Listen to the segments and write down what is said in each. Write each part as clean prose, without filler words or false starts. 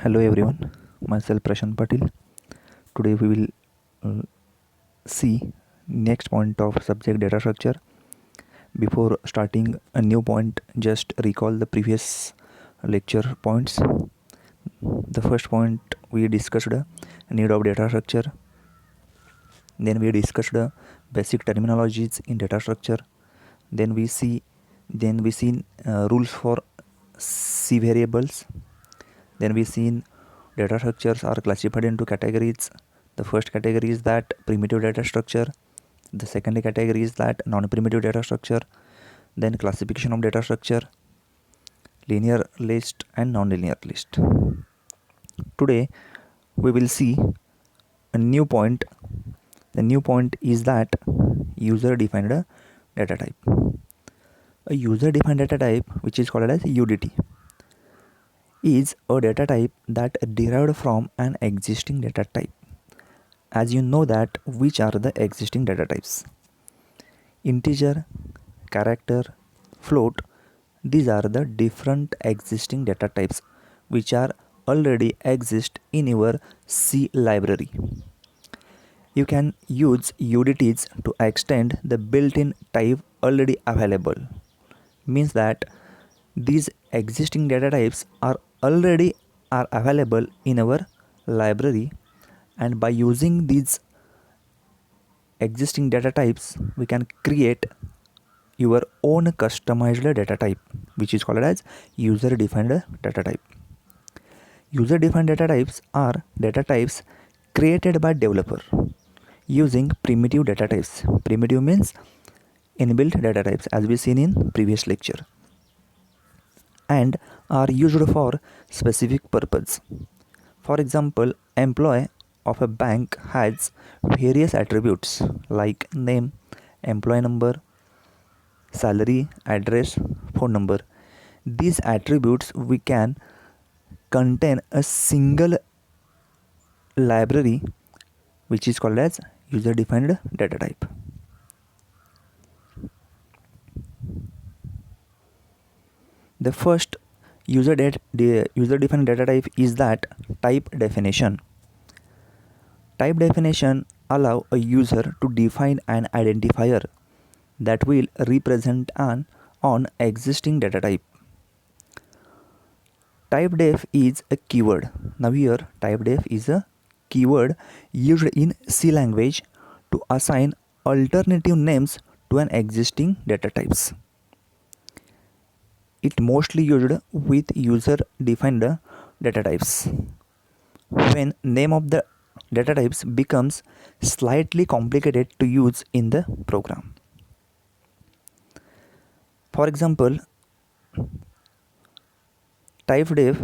Hello everyone, myself Prashant Patil. Today we will see next point of subject data structure. Before starting a new point, just recall the previous lecture points. The first point we discussed the need of data structure. Then we discussed the basic terminologies in data structure. Then we see rules for C variables. Then we seen data structures are classified into categories. The first category is that primitive data structure. The second category is that non-primitive data structure. Then classification of data structure, linear list and non-linear list. Today we will see a new point. The new point is that user-defined data type. A user-defined data type, which is called as UDT, is a data type that derived from an existing data type. As you know that which are the existing data types: integer, character, float. These are the different existing data types which are already exist in your C library. You can use UDTs to extend the built-in type already available. Means that these existing data types are available in our library, and by using these existing data types we can create your own customized data type, which is called as user defined data type. User defined data types are data types created by developer using primitive data types. Primitive means inbuilt data types, as we seen in previous lecture, and are used for specific purpose. For example, employee of a bank has various attributes like name, employee number, salary, address, phone number. These attributes we can contain a single library, which is called as user defined data type. The first user defined data type is that type definition. Type definition allow a user to define an identifier that will represent an on existing data type. Typedef is a keyword. Now here typedef is a keyword used in C language to assign alternative names to an existing data types. It mostly used with user defined data types. When name of the data types becomes slightly complicated to use in the program. For example, typedef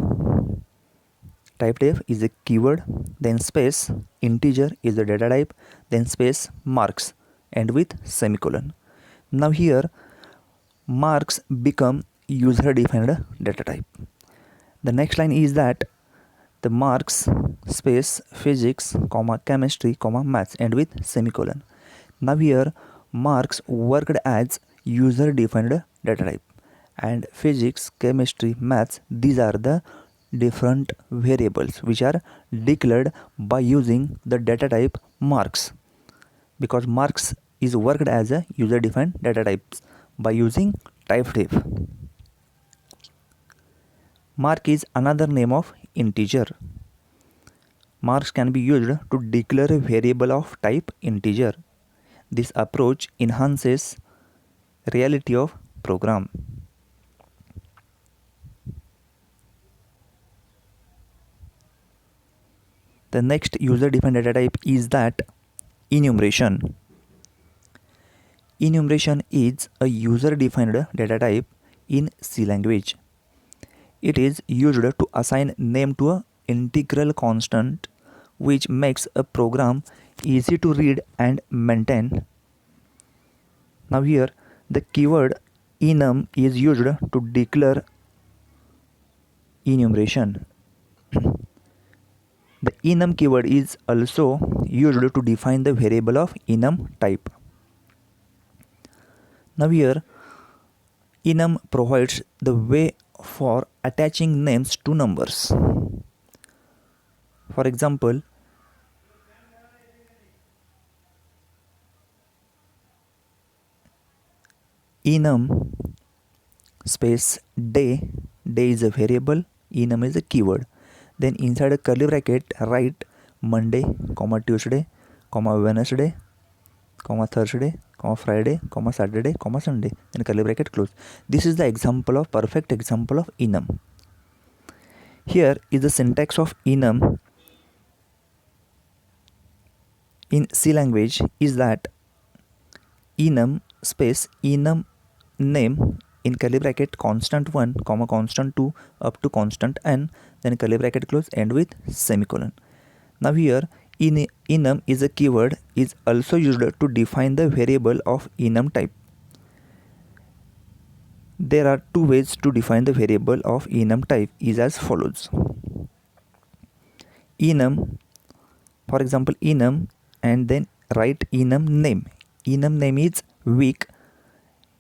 is a keyword, then space integer is the data type, then space marks, and with semicolon. Now here marks become user defined data type. The next line is that the marks space physics comma chemistry comma maths and with semicolon. Now here marks worked as user defined data type, and physics, chemistry, maths, these are the different variables which are declared by using the data type marks, because marks is worked as a user defined data types by using typedef. Mark is another name of integer. Marks can be used to declare a variable of type integer. This approach enhances reality of program. The next user defined data type is that enumeration. Enumeration is a user defined data type in C language. It is used to assign name to an integral constant, which makes a program easy to read and maintain. Now here the keyword enum is used to declare enumeration. The enum keyword is also used to define the variable of enum type. Now here enum provides the way for attaching names to numbers. For example, enum space day is a variable, enum is a keyword. Then inside a curly bracket write Monday, Tuesday, Wednesday, Thursday, Friday, Saturday, Sunday, and curly bracket close. This is the example of perfect example of enum. Here is the syntax of enum in C language is that enum space enum name in curly bracket constant 1, constant 2 up to constant n, then curly bracket close, end with semicolon. Now here enum is a keyword is also used to define the variable of enum type. There are two ways to define the variable of enum type is as follows. Enum, for example enum, and then write enum name. Enum name is week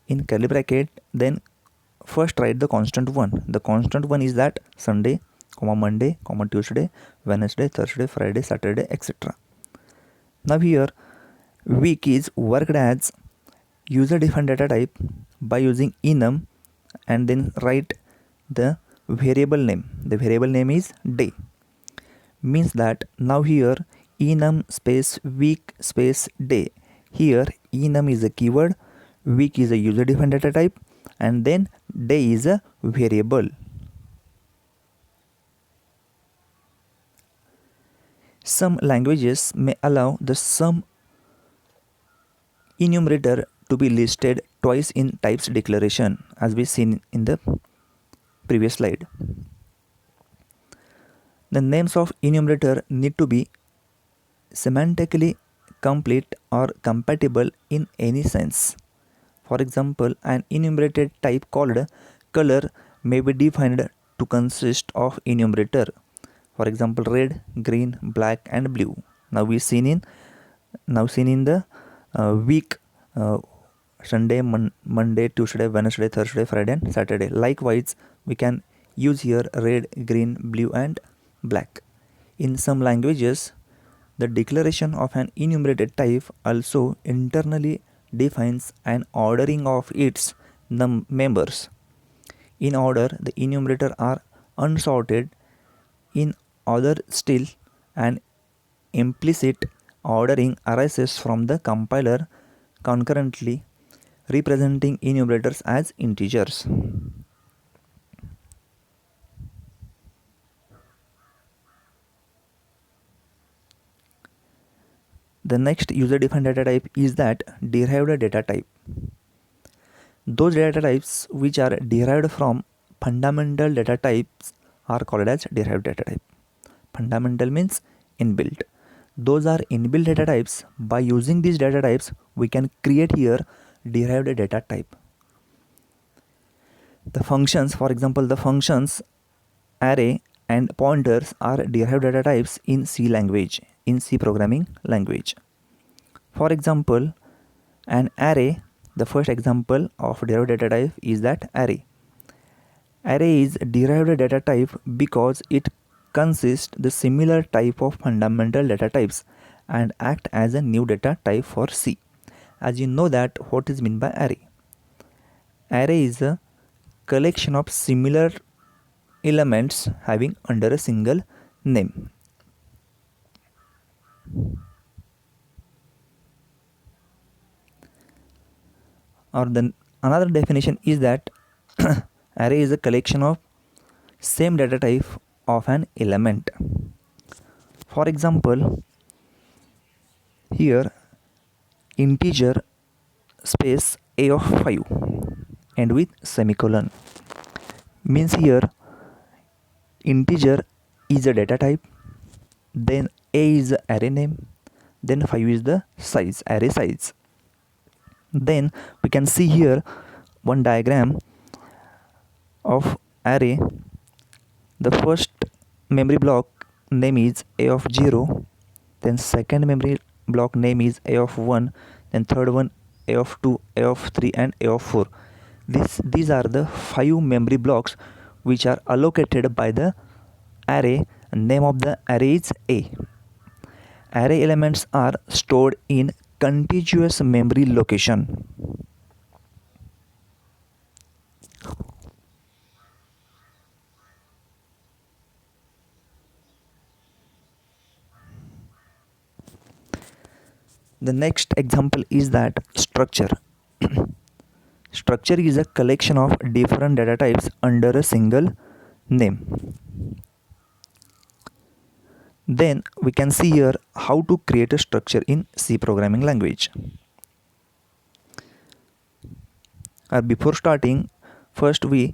in curly bracket, then first write the constant 1. The constant 1 is that Sunday, Monday, Tuesday, Wednesday, Thursday, Friday, Saturday, etc. Now here week is worked as user defined data type by using enum and then write the variable name. The variable name is day. Means that now here enum space week space day. Here enum is a keyword, week is a user defined data type, and then day is a variable. Some languages may allow the sum enumerator to be listed twice in types declaration, as we seen in the previous slide. The names of enumerator need to be semantically complete or compatible in any sense. For example, an enumerated type called color may be defined to consist of enumerator. For example, red, green, black, and blue. Now seen in the week, Sunday, Monday, Tuesday, Wednesday, Thursday, Friday, and Saturday. Likewise, we can use here red, green, blue, and black. In some languages, the declaration of an enumerated type also internally defines an ordering of its members. In order, the enumerator are unsorted. In other still, an implicit ordering arises from the compiler concurrently representing enumerators as integers. The next user defined data type is that derived data type. Those data types which are derived from fundamental data types are called as derived data type. Fundamental means inbuilt. Those are inbuilt data types. By using these data types, we can create here derived data type. The functions, for example, the functions array and pointers are derived data types in C language, in C programming language. For example, an array, the first example of derived data type is that array. Array is derived data type because it consists the similar type of fundamental data types and act as a new data type for C. As you know that what is meant by array. Array is a collection of similar elements having under a single name. Or then another definition is that array is a collection of same data type of an element. For example, here integer space a of 5 and with semicolon means here integer is a data type, then a is the array name, then 5 is the size, array size. Then we can see here one diagram of array. The first memory block name is a of 0, then second memory block name is a of 1, then third one a of 2, a of 3, and a of 4. These are the 5 memory blocks which are allocated by the array Name of the array is A. Array elements are stored in contiguous memory location. The next example is that structure. Structure is a collection of different data types under a single name. Then we can see here how to create a structure in C programming language. Before starting, first we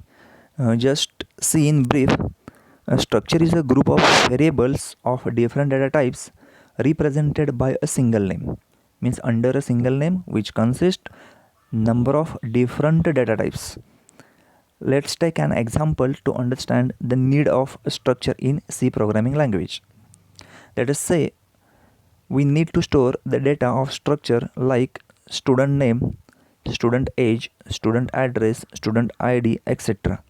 just see in brief. A structure is a group of variables of different data types represented by a single name. Means under a single name which consists number of different data types. Let's take an example to understand the need of a structure in C programming language. Let us say we need to store the data of structure like student name, student age, student address, student ID, etc.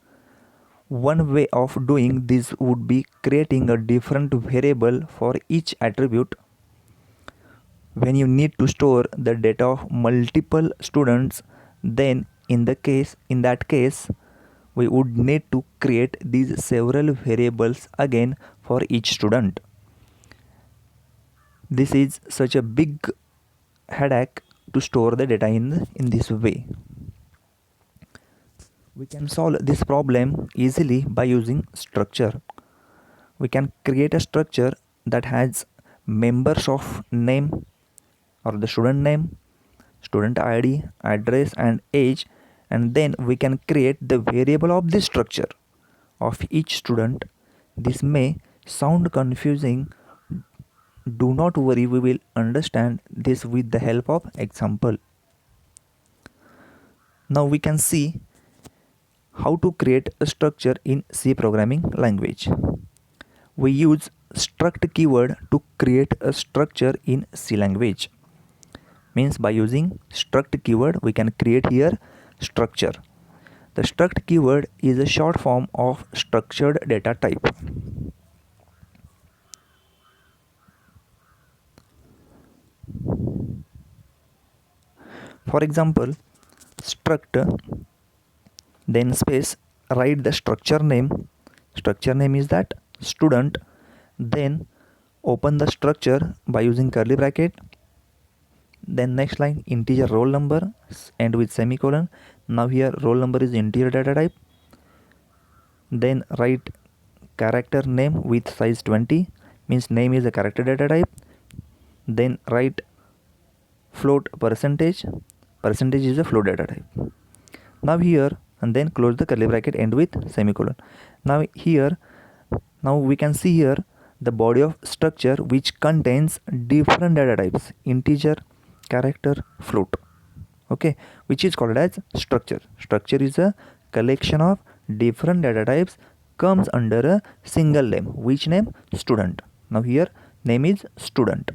One way of doing this would be creating a different variable for each attribute. When you need to store the data of multiple students, then in that case we would need to create these several variables again for each student. This is such a big headache to store the data in this way. We can solve this problem easily by using structure. We can create a structure that has members of name or the student name, student ID, address and age, and then we can create the variable of this structure of each student. This may sound confusing. Do not worry, we will understand this with the help of example. Now we can see how to create a structure in C programming language. We use struct keyword to create a structure in C language. Means by using struct keyword we can create here structure. The struct keyword is a short form of structured data type. For example, struct then space write the structure name. Structure name is that student, then open the structure by using curly bracket, then next line integer roll number end with semicolon. Now here roll number is integer data type, then write character name with size 20, means name is a character data type, then write float percentage is a float data type. Now here and then close the curly bracket end with semicolon. Now we can see here the body of structure which contains different data types integer, character, float, okay, which is called as structure. Structure is a collection of different data types comes under a single name. Which name? Student. Now here name is student.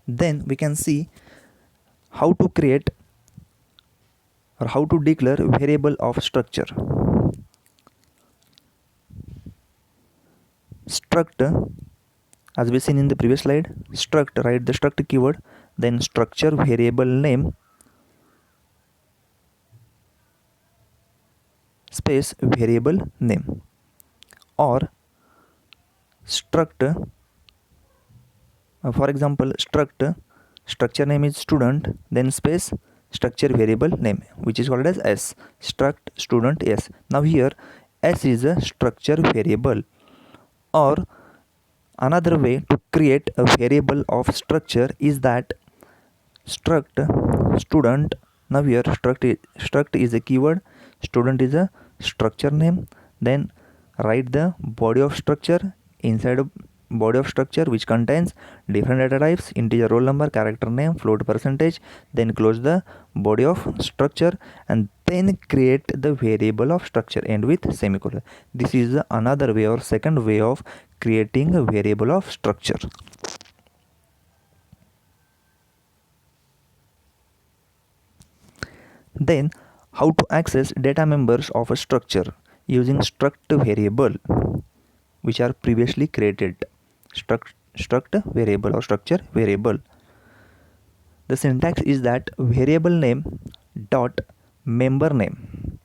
Then we can see how to create or how to declare variable of structure. Struct, as we seen in the previous slide, struct, write the struct keyword, then structure variable name space variable name, or struct, for example struct structure name is student, then space structure variable name which is called as S, struct student S. Now here S is a structure variable. Or another way to create a variable of structure is that struct student. Now here struct is a keyword, student is a structure name, then write the body of structure. Inside of body of structure which contains different data types integer roll number, character name, float percentage, then close the body of structure and then create the variable of structure end with semicolon. This is another way or second way of creating a variable of structure. Then how to access data members of a structure using struct variable which are previously created. Struct variable or structure variable. The syntax is that variable name dot member name,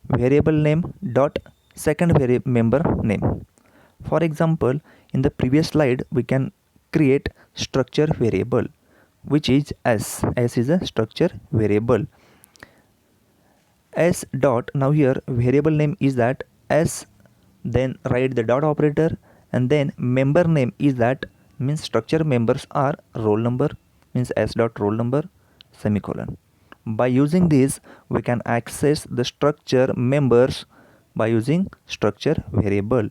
variable name dot second member name. For example, in the previous slide we can create structure variable which is s. S is a structure variable. S dot, now here variable name is that s, then write the dot operator, and then member name is that means structure members are roll number, means s dot roll number semicolon. By using this we can access the structure members by using structure variable.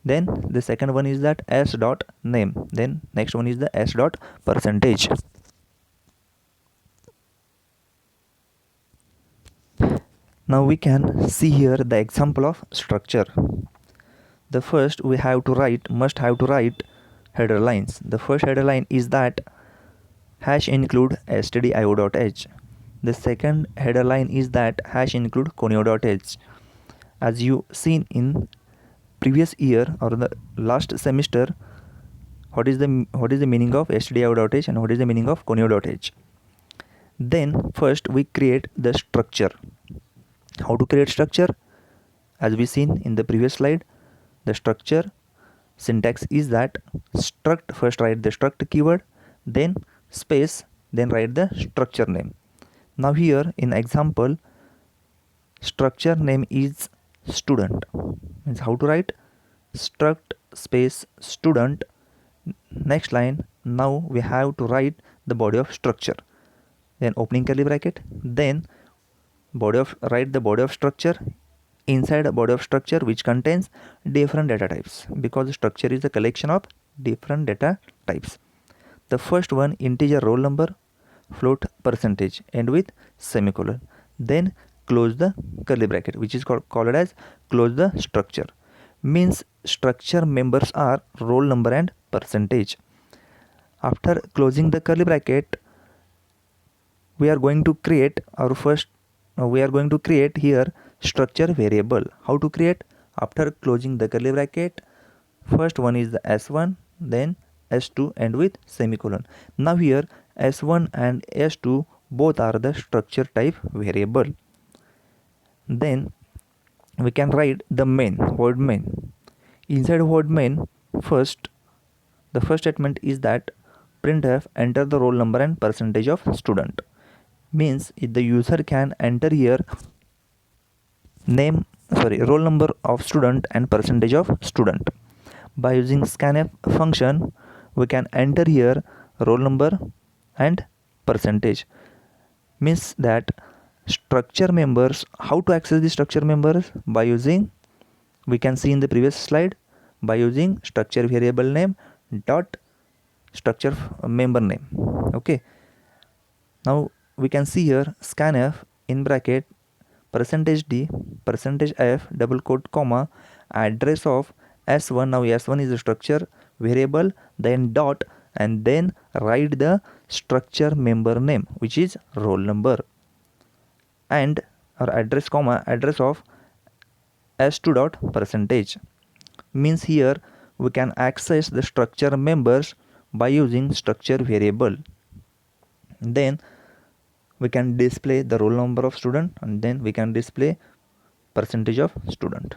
Then the second one is that s dot name, then next one is the s dot percentage. Now we can see here the example of structure. The first we have to write, must have to write header lines. The first header line is that hash include stdio.h. The second header line is that hash include conio.h. As you seen in previous year or the last semester, what is the meaning of stdio.h and what is the meaning of conio.h. Then first we create the structure. How to create structure? As we seen in the previous slide, the structure syntax is that struct, first write the struct keyword, then space, then write the structure name. Now here in example, structure name is student, means how to write struct space student. Next line, now we have to write the body of structure, then opening curly bracket, then write the body of structure. Inside a body of structure which contains different data types, because structure is a collection of different data types. The first one, integer roll number, float percentage, end with semicolon, then close the curly bracket, which is called as close the structure. Means structure members are roll number and percentage. After closing the curly bracket, we are going to create our first we are going to create here structure variable. How to create? After closing the curly bracket, first one is the s1, then s2, end with semicolon. Now here s1 and s2 both are the structure type variable. Then we can write the main, void main. Inside void main, the first statement is that printf enter the roll number and percentage of student. Means if the user can enter here roll number of student and percentage of student. By using scanf function we can enter here roll number and percentage. Means that structure members, how to access the structure members? By using, we can see in the previous slide, by using structure variable name dot structure member name. Okay, now we can see here scanf in bracket %d %f double quote comma address of s1. Now s1 is a structure variable, then dot, and then write the structure member name which is roll number, and our address comma address of s2 dot percentage. Means here we can access the structure members by using structure variable. Then we can display the roll number of student, and then we can display percentage of student.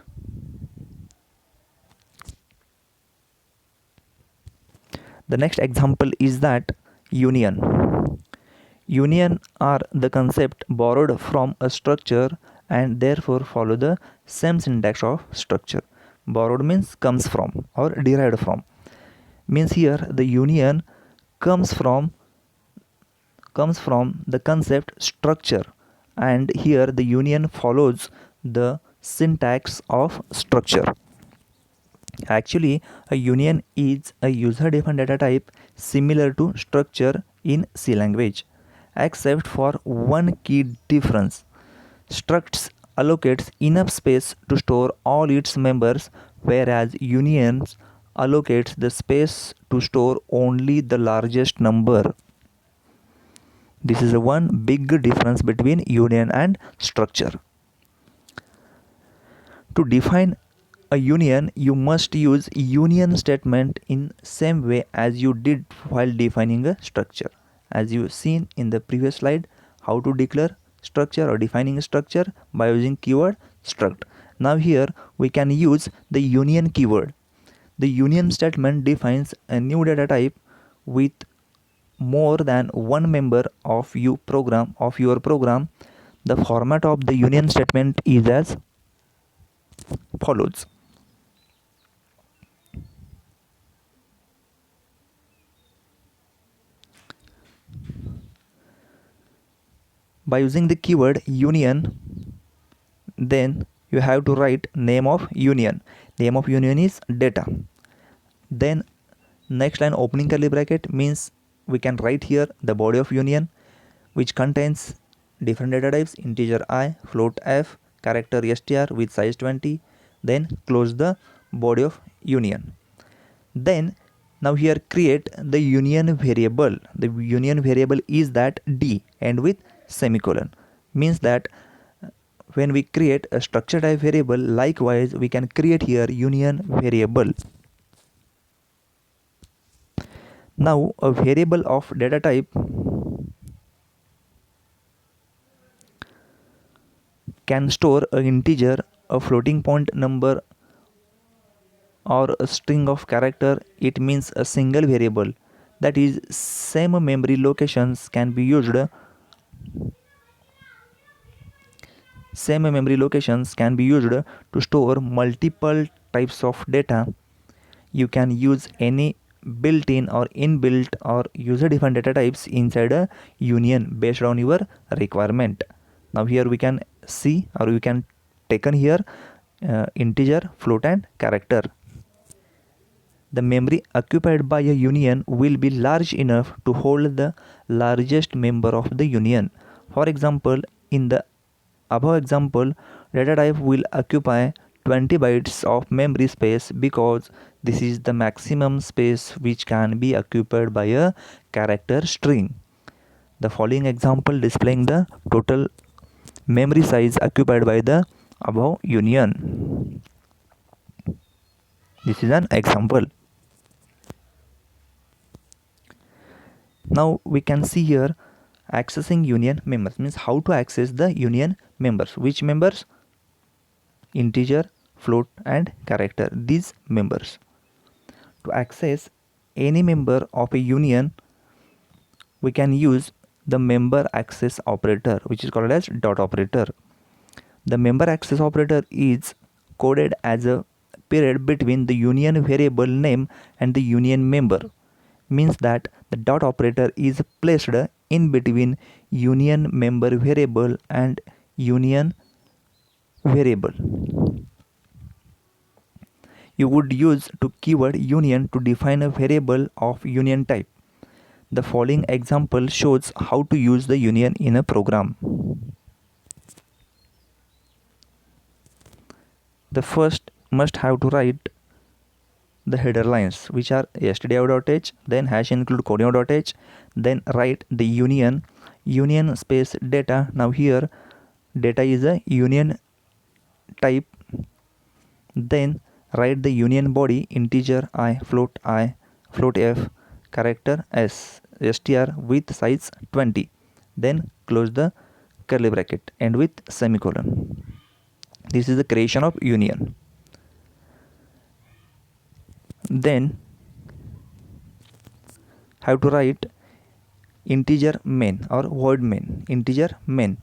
The next example is that union. Union are the concept borrowed from a structure and therefore follow the same syntax of structure. Borrowed means comes from or derived from. Means here the union comes from the concept structure, and here the union follows the syntax of structure. Actually, a union is a user defined data type similar to structure in C language, except for one key difference. Structs allocates enough space to store all its members, whereas unions allocates the space to store only the largest number. This is the one big difference between union and structure. To define a union, you must use union statement in same way as you did while defining a structure. As you seen in the previous slide, how to declare structure or defining a structure by using keyword struct. Now here we can use the union keyword. The union statement defines a new data type with more than one member of your program. The format of the union statement is as follows. By using the keyword union, then you have to write name of union. Name of union is data. Then next line opening curly bracket means we can write here the body of union, which contains different data types: integer I, float f, character str with size 20. Then close the body of union. Then now here create the union variable. The union variable is that d and with semicolon, means that when we create a structure type variable, likewise we can create here union variable. Now a variable of data type can store an integer, a floating point number, or a string of character. It means a single variable, that is same memory locations can be used to store multiple types of data. You can use any built-in or inbuilt or user-defined data types inside a union based on your requirement. Now here we can see, or we can taken here integer, float and character. The memory occupied by a union will be large enough to hold the largest member of the union. For example, in the above example, data type will occupy 20 bytes of memory space because this is the maximum space which can be occupied by a character string. The following example displaying the total memory size occupied by the above union. This is an example. Now we can see here accessing union members, means how to access the union members. Which members? Integer, float and character, these members. To access any member of a union, we can use the member access operator, which is called as dot operator. The member access operator is coded as a period between the union variable name and the union member, means that the dot operator is placed in between union member variable and union variable. You would use to keyword union to define a variable of union type. The following example shows how to use the union in a program. The first must have to write the header lines, which are stdio.h, then hash include conio.h, then write the union space data. Now here data is a union type. Then write the union body: integer I, float f, character str with size 20. Then close the curly bracket, end with semicolon. This is the creation of union. Then have to write integer main or void main. Integer main.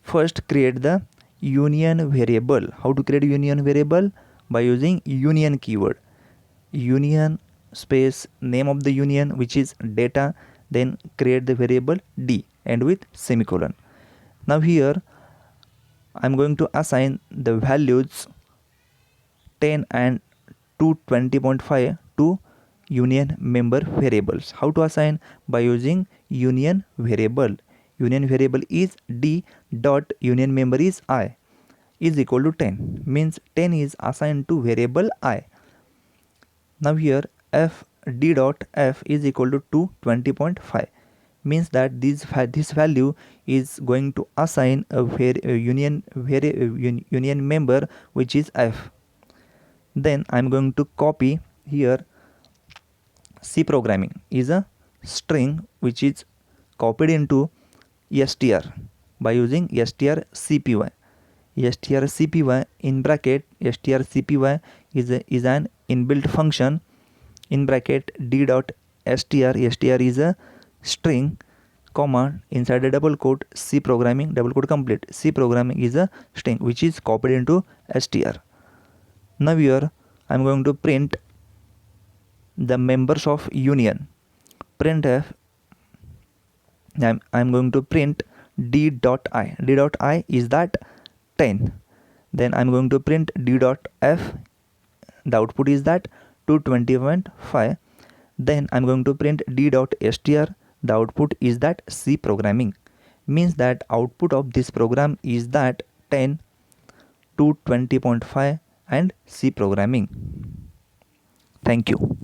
First create the union variable. How to create union variable? By using union keyword. Union space name of the union, which is data, then create the variable d, and with semicolon. Now here I'm going to assign the values 10 and 220.5 to union member variables. How to assign? By using union variable. Union variable is d dot union member is I is equal to 10, means 10 is assigned to variable I. Now here f d dot f is equal to 220.5, means that this value is going to assign a union member which is f. Then I'm going to copy here. C programming is a string which is copied into str by using strcpy. strcpy in bracket strcpy is an inbuilt function in bracket d dot str is a string comma inside a double quote C programming double quote complete. C programming is a string which is copied into str. Now here I'm going to print the members of union. Printf, I'm going to print d dot I. D dot I is that 10. Then I'm going to print d dot f. The output is that 220.5. Then I'm going to print d dot str. The output is that C programming. Means that output of this program is that 10, 220.5 and C programming. Thank you.